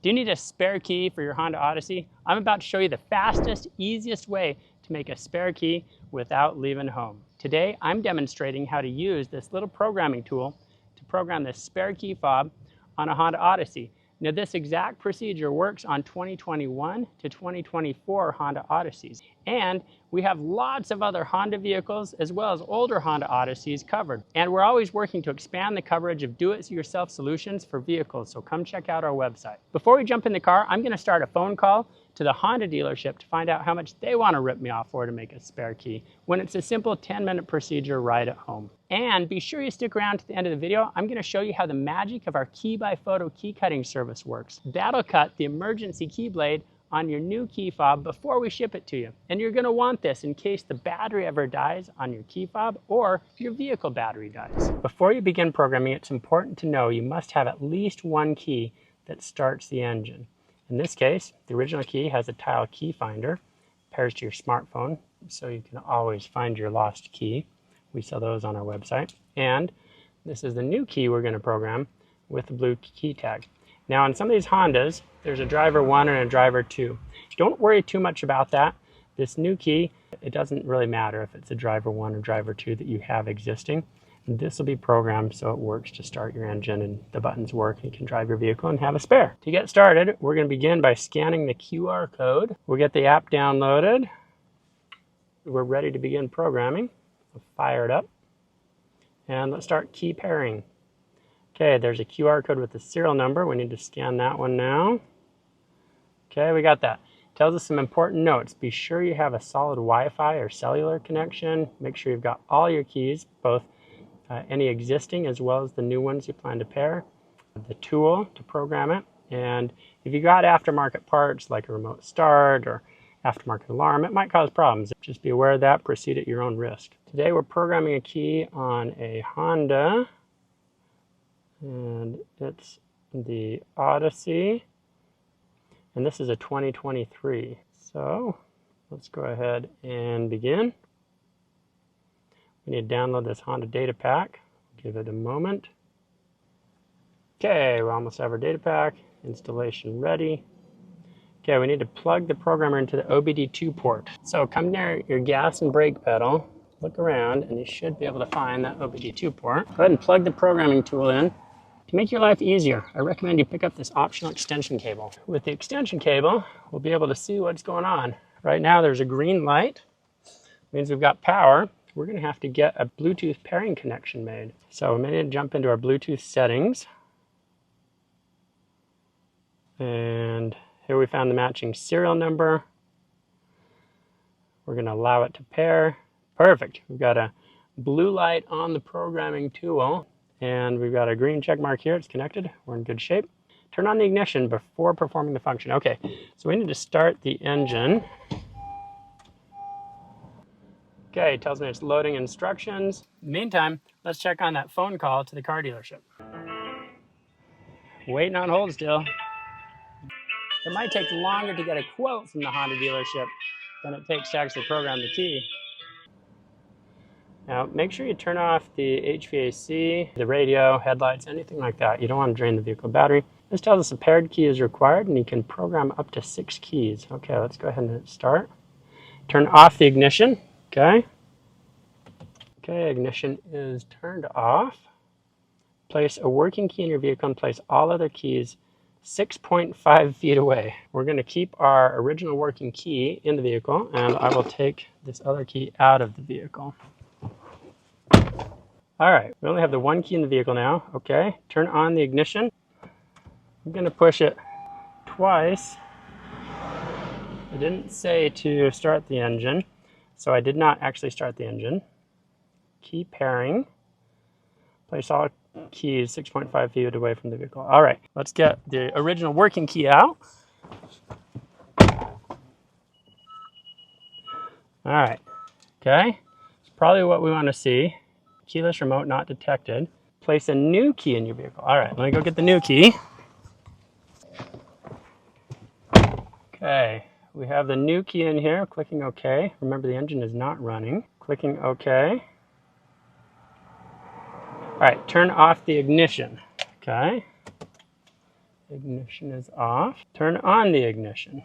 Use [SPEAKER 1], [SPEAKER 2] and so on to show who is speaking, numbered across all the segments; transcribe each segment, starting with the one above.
[SPEAKER 1] Do you need a spare key for your Honda Odyssey? I'm about to show you the fastest, easiest way to make a spare key without leaving home. Today, I'm demonstrating how to use this little programming tool to program this spare key fob on a Honda Odyssey. Now, this exact procedure works on 2021 to 2024 Honda Odysseys. And we have lots of other Honda vehicles as well as older Honda Odysseys covered. And we're always working to expand the coverage of do-it-yourself solutions for vehicles, so come check out our website. Before we jump in the car, I'm going to start a phone call to the Honda dealership to find out how much they want to rip me off for to make a spare key when it's a simple 10-minute procedure right at home. And be sure you stick around to the end of the video. I'm going to show you how the magic of our Key by Photo key cutting service works. That'll cut the emergency key blade on your new key fob before we ship it to you. And you're going to want this in case the battery ever dies on your key fob or your vehicle battery dies. Before you begin programming, it's important to know you must have at least one key that starts the engine. In this case, the original key has a tile key finder, pairs to your smartphone, so you can always find your lost key. We sell those on our website. And this is the new key we're going to program with the blue key tag. Now, on some of these Hondas, there's a driver 1 and a driver 2. Don't worry too much about that. This new key, it doesn't really matter if it's a driver 1 or driver 2 that you have existing. This will be programmed so it works to start your engine and the buttons work and you can drive your vehicle and have a spare. To get started, we're going to begin by scanning the QR code. We'll get the app downloaded. We're ready to begin programming. We'll fire it up. And let's start key pairing. Okay, there's a QR code with the serial number. We need to scan that one now. Okay, we got that. Tells us some important notes. Be sure you have a solid Wi-Fi or cellular connection. Make sure you've got all your keys, both any existing as well as the new ones you plan to pair. The tool to program it. And if you got aftermarket parts like a remote start or aftermarket alarm, it might cause problems. Just be aware of that. Proceed at your own risk. Today we're programming a key on a Honda. And it's the Odyssey, and this is a 2023. So let's go ahead and begin. We need to download this Honda data pack. Give it a moment. Okay, we almost have our data pack. Installation ready. Okay, we need to plug the programmer into the OBD2 port. So come near your gas and brake pedal, look around, and you should be able to find that OBD2 port. Go ahead and plug the programming tool in. To make your life easier, I recommend you pick up this optional extension cable. With the extension cable, we'll be able to see what's going on. Right now there's a green light, means we've got power. We're going to have to get a Bluetooth pairing connection made. So we need to jump into our Bluetooth settings. And here we found the matching serial number. We're going to allow it to pair. Perfect. We've got a blue light on the programming tool. And we've got a green check mark here. It's connected. We're in good shape. Turn on the ignition before performing the function. Okay, so we need to start the engine. Okay, it tells me it's loading instructions. In the meantime, let's check on that phone call to the car dealership. Waiting on hold still. It might take longer to get a quote from the Honda dealership than it takes to actually program the key. Now, make sure you turn off the HVAC, the radio, headlights, anything like that. You don't want to drain the vehicle battery. This tells us a paired key is required, and you can program up to 6 keys. Okay, let's go ahead and hit start. Turn off the ignition. Okay. Okay, ignition is turned off. Place a working key in your vehicle and place all other keys 6.5 feet away. We're going to keep our original working key in the vehicle, and I will take this other key out of the vehicle. All right, we only have the one key in the vehicle now. Okay, turn on the ignition. I'm going to push it twice. It didn't say to start the engine, so I did not actually start the engine. Key pairing. Place all keys 6.5 feet away from the vehicle. All right, let's get the original working key out. All right, okay. It's probably what we want to see. Keyless remote not detected. Place a new key in your vehicle. All right, let me go get the new key. Okay, we have the new key in here. Clicking OK. Remember, the engine is not running. Clicking OK. All right, turn off the ignition. Okay. Ignition is off. Turn on the ignition.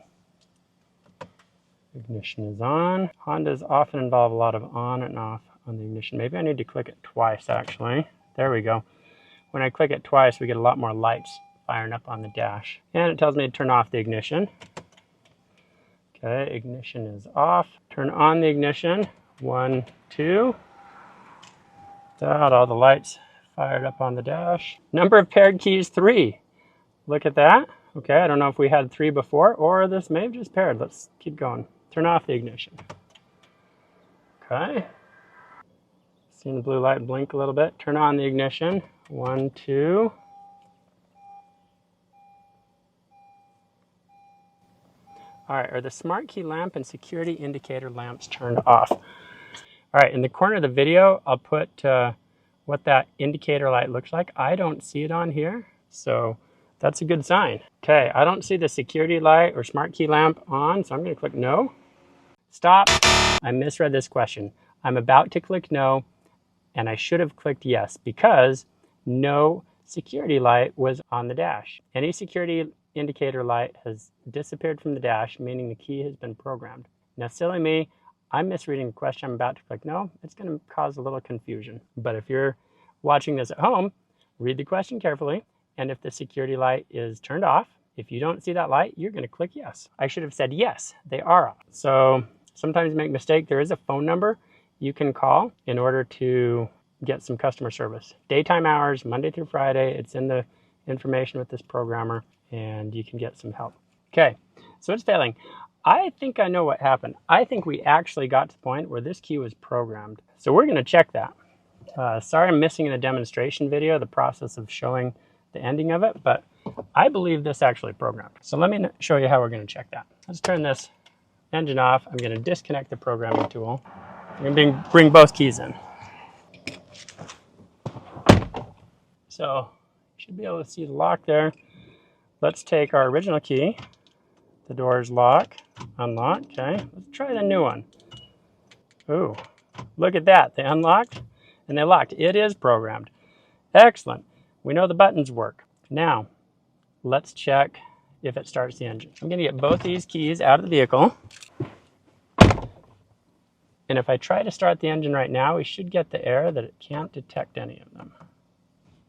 [SPEAKER 1] Ignition is on. Hondas often involve a lot of on and off on the ignition. Maybe I need to click it twice, actually. There we go. When I click it twice, we get a lot more lights firing up on the dash. And it tells me to turn off the ignition. Okay, ignition is off. Turn on the ignition. 1, 2. All the lights fired up on the dash. Number of paired keys, 3. Look at that. Okay, I don't know if we had 3 before, or this may have just paired. Let's keep going. Turn off the ignition. Okay. Seeing the blue light blink a little bit. Turn on the ignition. 1, 2. All right, are the smart key lamp and security indicator lamps turned off? All right, in the corner of the video, I'll put what that indicator light looks like. I don't see it on here, so that's a good sign. Okay, I don't see the security light or smart key lamp on, so I'm gonna click no. Stop, I misread this question. I'm about to click no, and I should have clicked yes because no security light was on the dash. Any security indicator light has disappeared from the dash, meaning the key has been programmed. Now, silly me, I'm misreading the question. I'm about to click no. It's going to cause a little confusion. But if you're watching this at home, read the question carefully. And if the security light is turned off, if you don't see that light, you're going to click yes. I should have said yes, they are off. So sometimes you make a mistake. There is a phone number you can call in order to get some customer service. Daytime hours, Monday through Friday. It's in the information with this programmer, and you can get some help. Okay, so it's failing. I think I know what happened. I think we actually got to the point where this key was programmed. So we're going to check that. Sorry I'm missing in the demonstration video the process of showing the ending of it, but I believe this actually programmed. So let me show you how we're going to check that. Let's turn this engine off. I'm going to disconnect the programming tool. I'm going to bring both keys in. So you should be able to see the lock there. Let's take our original key. The doors lock, unlock, okay. Let's try the new one. Ooh, look at that. They unlocked and they locked. It is programmed. Excellent. We know the buttons work. Now, let's check if it starts the engine. I'm gonna get both these keys out of the vehicle. And if I try to start the engine right now, we should get the error that it can't detect any of them.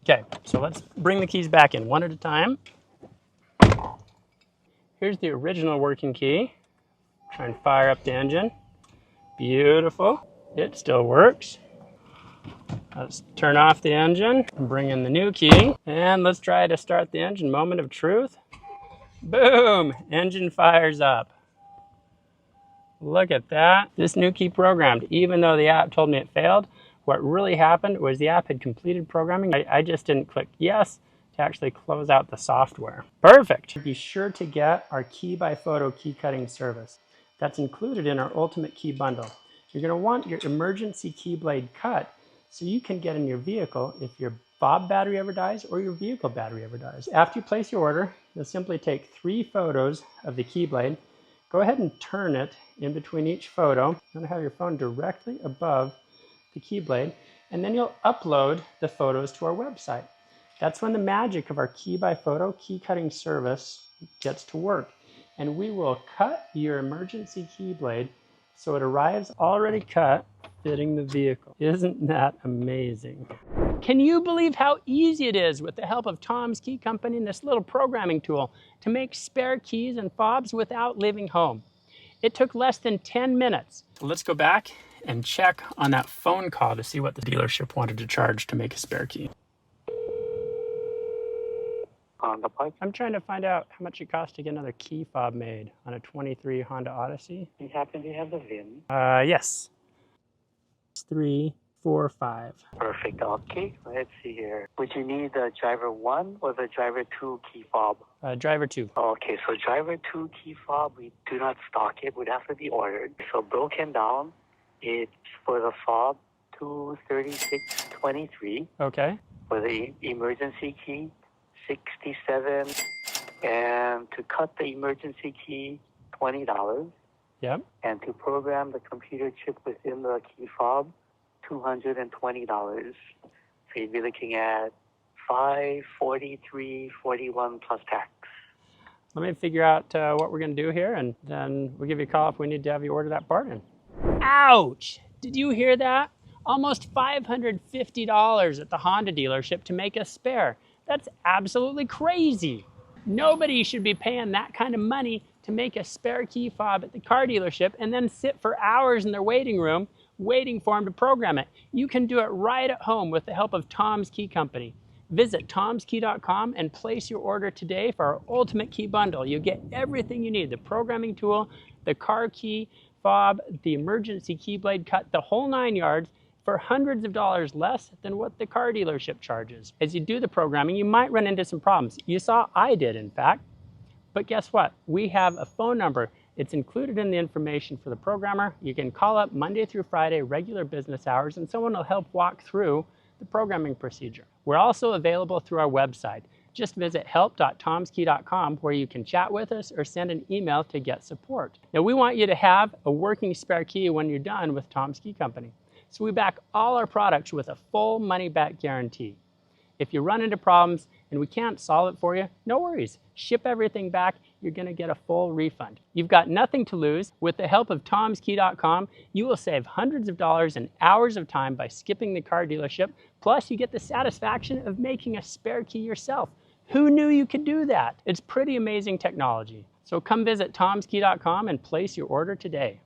[SPEAKER 1] Okay, so let's bring the keys back in one at a time. Here's the original working key. Try and fire up the engine. Beautiful. It still works. Let's turn off the engine and bring in the new key. And let's try to start the engine. Moment of truth. Boom! Engine fires up. Look at that. This new key programmed. Even though the app told me it failed, what really happened was the app had completed programming. I just didn't click yes to actually close out the software. Perfect. Be sure to get our Key by Photo key cutting service. That's included in our Ultimate Key Bundle. You're going to want your emergency key blade cut so you can get in your vehicle if your fob battery ever dies or your vehicle battery ever dies. After you place your order, you'll simply take 3 photos of the key blade. Go ahead and turn it in between each photo. You're going to have your phone directly above the key blade, and then you'll upload the photos to our website. That's when the magic of our Key by Photo key cutting service gets to work. And we will cut your emergency key blade so it arrives already cut, fitting the vehicle. Isn't that amazing? Can you believe how easy it is with the help of Tom's Key Company and this little programming tool to make spare keys and fobs without leaving home? It took less than 10 minutes. Let's go back and check on that phone call to see what the dealership wanted to charge to make a spare key. I'm trying to find out how much it costs to get another key fob made on a 23 Honda Odyssey.
[SPEAKER 2] You happen to have the VIN?
[SPEAKER 1] Yes. 345.
[SPEAKER 2] Perfect. Okay, let's see here. Would you need the driver 1 or the driver 2 key fob?
[SPEAKER 1] Driver 2.
[SPEAKER 2] Okay, so driver 2 key fob, we do not stock it. Would have to be ordered. So broken down, it's for the fob 23623.
[SPEAKER 1] Okay.
[SPEAKER 2] For the emergency key, 67, and to cut the emergency key, $20.
[SPEAKER 1] Yep. And
[SPEAKER 2] to program the computer chip within the key fob, $220. So you'd be looking at $543.41 plus tax.
[SPEAKER 1] Let me figure out what we're going to do here, and then we'll give you a call if we need to have you order that part in. Ouch! Did you hear that? Almost $550 at the Honda dealership to make a spare. That's absolutely crazy. Nobody should be paying that kind of money to make a spare key fob at the car dealership and then sit for hours in their waiting room waiting for them to program it. You can do it right at home with the help of Tom's Key Company. Visit tomskey.com and place your order today for our ultimate key bundle. You get everything you need: the programming tool, the car key fob, the emergency key blade cut, the whole 9 yards, for hundreds of dollars less than what the car dealership charges. As you do the programming, you might run into some problems. You saw I did, in fact. But guess what? We have a phone number. It's included in the information for the programmer. You can call up Monday through Friday, regular business hours, and someone will help walk through the programming procedure. We're also available through our website. Just visit help.tomskey.com where you can chat with us or send an email to get support. Now, we want you to have a working spare key when you're done with Tom's Key Company. So we back all our products with a full money-back guarantee. If you run into problems and we can't solve it for you, no worries. Ship everything back. You're going to get a full refund. You've got nothing to lose. With the help of tomskey.com, you will save hundreds of dollars and hours of time by skipping the car dealership. Plus, you get the satisfaction of making a spare key yourself. Who knew you could do that? It's pretty amazing technology. So come visit tomskey.com and place your order today.